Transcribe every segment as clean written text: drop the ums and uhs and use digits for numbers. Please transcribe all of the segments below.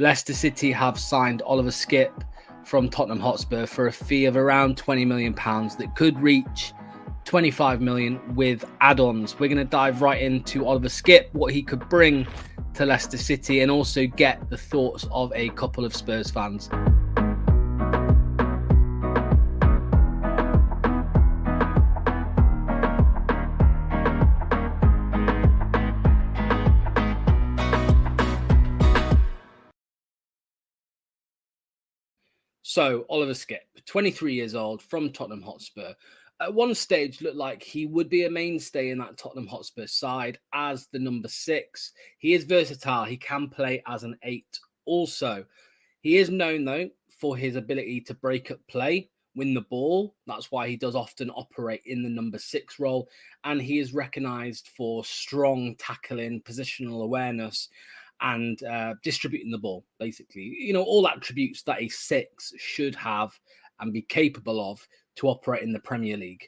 Leicester City have signed Oliver Skipp from Tottenham Hotspur for a fee of around £20 million that could reach 25 million with add-ons. We're going to dive right into Oliver Skipp, what he could bring to Leicester City, and also get the thoughts of a couple of Spurs fans. So, Oliver Skipp, 23 years old, from Tottenham Hotspur. At one stage, looked like he would be a mainstay in that Tottenham Hotspur side as the number 6. He is versatile. He can play as an 8 also. He is known, though, for his ability to break up play, win the ball. That's why he does often operate in the number 6 role. And he is recognised for strong tackling, positional awareness, and distributing the ball, basically. You know, all attributes that a 6 should have and be capable of to operate in the Premier League.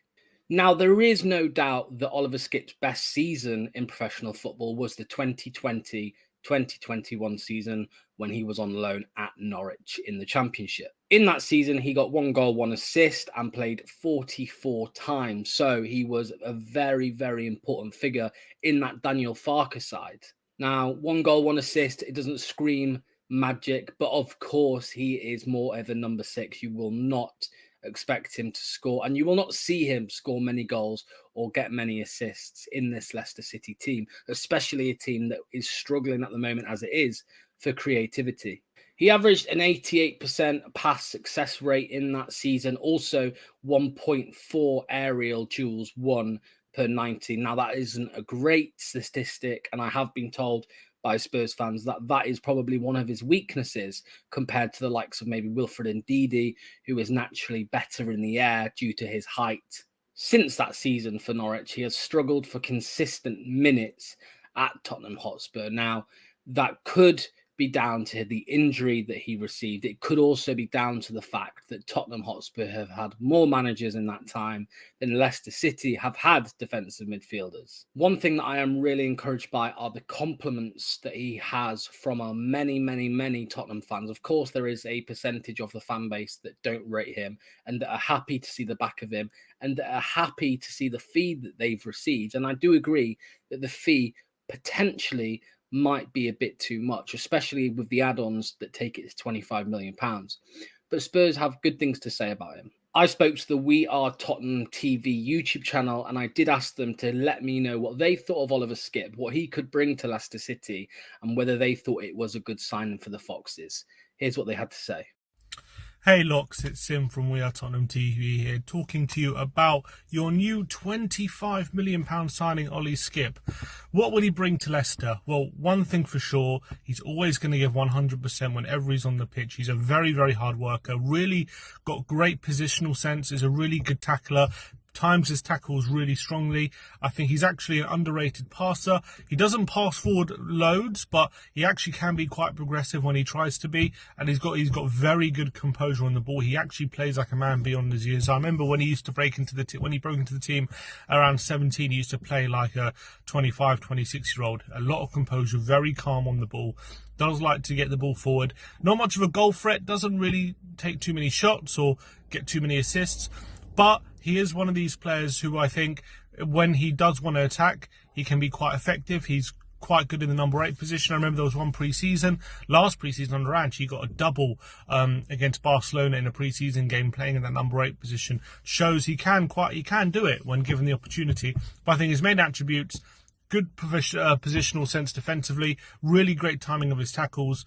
Now, there is no doubt that Oliver Skipp's best season in professional football was the 2020-2021 season when he was on loan at Norwich in the Championship. In that season, he got 1 goal, 1 assist and played 44 times. So he was a very, very important figure in that Daniel Farke side. Now, 1 goal, 1 assist, it doesn't scream magic, but of course he is more of a number 6. You will not expect him to score, and you will not see him score many goals or get many assists in this Leicester City team, especially a team that is struggling at the moment as it is for creativity. He averaged an 88% pass success rate in that season, also 1.4 aerial duels won per 90. Now, that isn't a great statistic, and I have been told by Spurs fans that that is probably one of his weaknesses compared to the likes of maybe Wilfred Ndidi, who is naturally better in the air due to his height. Since that season for Norwich, he has struggled for consistent minutes at Tottenham Hotspur. Now, that could be down to the injury that he received. It could also be down to the fact that Tottenham Hotspur have had more managers in that time than Leicester City have had defensive midfielders. One thing that I am really encouraged by are the compliments that he has from our many Tottenham fans. Of course, there is a percentage of the fan base that don't rate him and that are happy to see the back of him and that are happy to see the fee that they've received. And I do agree that the fee potentially might be a bit too much, especially with the add-ons that take it to £25 million. But Spurs have good things to say about him. I spoke to the We Are Tottenham TV YouTube channel, and I did ask them to let me know what they thought of Oliver Skipp, what he could bring to Leicester City, and whether they thought it was a good signing for the Foxes. Here's what they had to say. Hey Locks, it's Sim from We Are Tottenham TV here, talking to you about your new £25 million signing, Ollie Skipp. What will he bring to Leicester? Well, one thing for sure, he's always going to give 100% whenever he's on the pitch. He's a very, very hard worker, really got great positional sense, is a really good tackler, times his tackles really strongly. I think he's actually an underrated passer. He doesn't pass forward loads, but he actually can be quite progressive when he tries to be, and he's got very good composure on the ball. He actually plays like a man beyond his years. I remember when he used to break into the when he broke into the team around 17, he used to play like a 25, 26-year-old. A lot of composure, very calm on the ball. Does like to get the ball forward. Not much of a goal threat, doesn't really take too many shots or get too many assists, but he is one of these players who I think when he does want to attack, he can be quite effective. He's quite good in the number 8 position. I remember there was one last pre-season under Ange, he got a double against Barcelona in a pre-season game playing in that number 8 position. Shows he can do it when given the opportunity. But I think his main attributes: good positional sense defensively, really great timing of his tackles,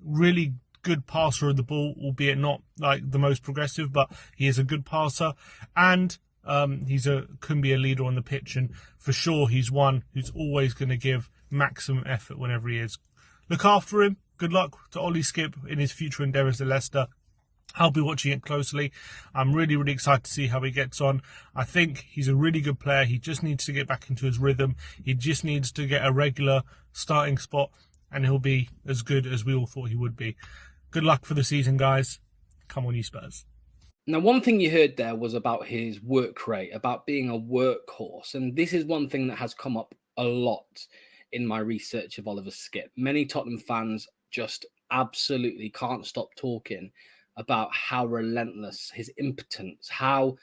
really good passer of the ball, albeit not like the most progressive, but he is a good passer, and can be a leader on the pitch, and for sure he's one who's always going to give maximum effort whenever he is. Look after him. Good luck to Ollie Skipp in his future endeavours at Leicester. I'll be watching it closely. I'm really excited to see how he gets on. I think he's a really good player. He just needs to get back into his rhythm. He just needs to get a regular starting spot, and he'll be as good as we all thought he would be. Good luck for the season, guys. Come on, you Spurs. Now, one thing you heard there was about his work rate, about being a workhorse. And this is one thing that has come up a lot in my research of Oliver Skipp. Many Tottenham fans just absolutely can't stop talking about how relentless his impotence, how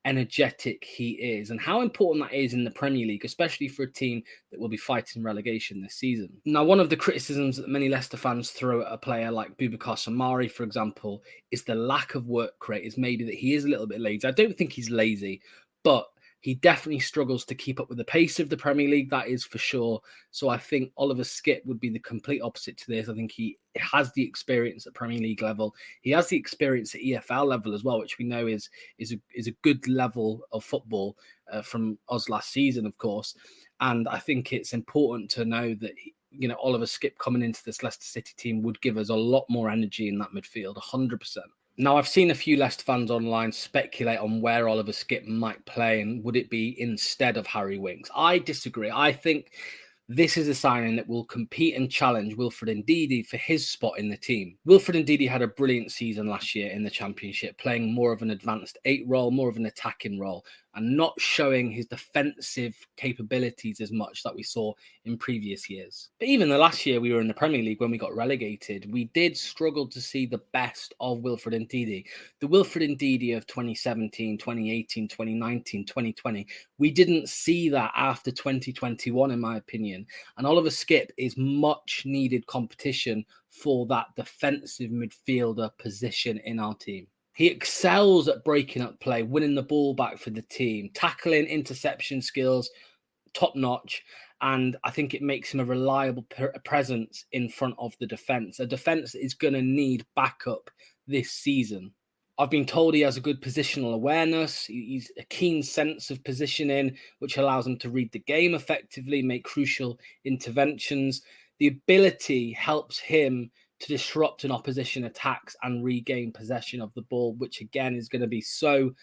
energetic he is, and how important that is in the Premier League, especially for a team that will be fighting relegation this season. Now, one of the criticisms that many Leicester fans throw at a player like Boubacar Samari, for example, is the lack of work rate, is maybe that he is a little bit lazy. I don't think he's lazy, but he definitely struggles to keep up with the pace of the Premier League, that is for sure. So I think Oliver Skipp would be the complete opposite to this. I think he has the experience at Premier League level. He has the experience at EFL level as well, which we know is a good level of football from us last season, of course. And I think it's important to know that Oliver Skipp coming into this Leicester City team would give us a lot more energy in that midfield, 100%. Now, I've seen a few Leicester fans online speculate on where Oliver Skipp might play and would it be instead of Harry Winks. I disagree. I think this is a signing that will compete and challenge Wilfred Ndidi for his spot in the team. Wilfred Ndidi had a brilliant season last year in the Championship, playing more of an advanced 8 role, more of an attacking role, and not showing his defensive capabilities as much that we saw in previous years. But even the last year we were in the Premier League when we got relegated, we did struggle to see the best of Wilfred Ndidi. The Wilfred Ndidi of 2017, 2018, 2019, 2020, we didn't see that after 2021, in my opinion. And Oliver Skipp is much needed competition for that defensive midfielder position in our team. He excels at breaking up play, winning the ball back for the team, tackling, interception skills, top notch. And I think it makes him a reliable presence in front of the defence. A defence that is going to need backup this season. I've been told he has a good positional awareness. He's a keen sense of positioning, which allows him to read the game effectively, make crucial interventions. The ability helps him to disrupt an opposition attacks and regain possession of the ball, which again is going to be so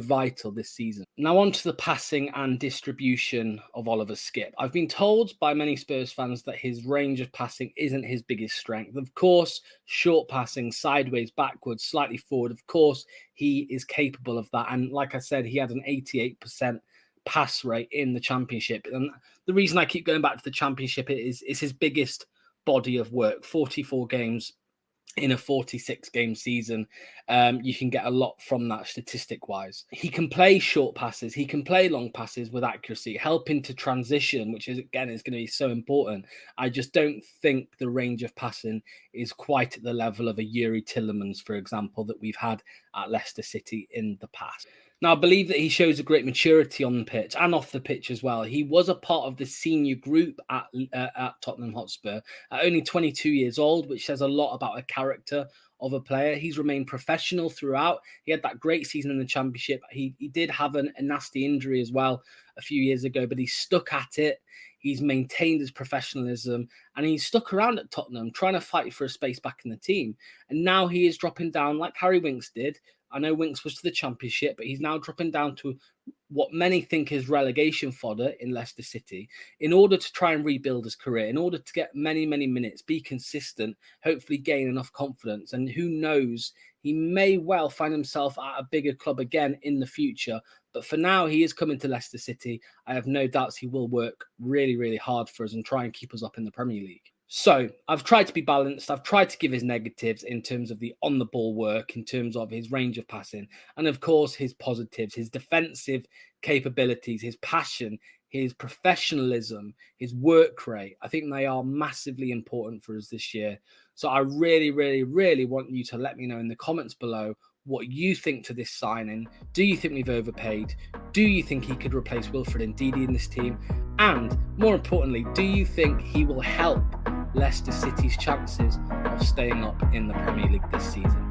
vital this season. Now on to the passing and distribution of Oliver Skipp. I've been told by many Spurs fans that his range of passing isn't his biggest strength. Of course, short passing, sideways, backwards, slightly forward, of course, he is capable of that. And like I said, he had an 88% pass rate in the Championship. And the reason I keep going back to the Championship is his biggest body of work, 44 games in a 46 game season. You can get a lot from that statistic wise. He can play short passes, he can play long passes with accuracy, helping to transition, which is again is going to be so important. I just don't think the range of passing is quite at the level of a Yuri Tillemans, for example, that we've had at Leicester City in the past. Now, I believe that he shows a great maturity on the pitch and off the pitch as well. He was a part of the senior group at Tottenham Hotspur at only 22 years old, which says a lot about a character of a player. He's remained professional throughout. He had that great season in the Championship. He did have a nasty injury as well a few years ago, but he stuck at it. He's maintained his professionalism and he's stuck around at Tottenham trying to fight for a space back in the team. And now he is dropping down like Harry Winks did. I know Winks was to the Championship, but he's now dropping down to what many think is relegation fodder in Leicester City in order to try and rebuild his career, in order to get many minutes, be consistent, hopefully gain enough confidence. And who knows, he may well find himself at a bigger club again in the future. But for now, he is coming to Leicester City. I have no doubts he will work really hard for us and try and keep us up in the Premier League. So I've tried to be balanced. I've tried to give his negatives in terms of the on-the-ball work, in terms of his range of passing, and of course his positives, his defensive capabilities, his passion, his professionalism, his work rate. I think they are massively important for us this year. So I really want you to let me know in the comments below what you think to this signing. Do you think we've overpaid? Do you think he could replace Wilfred Ndidi in this team? And more importantly, do you think he will help Leicester City's chances of staying up in the Premier League this season?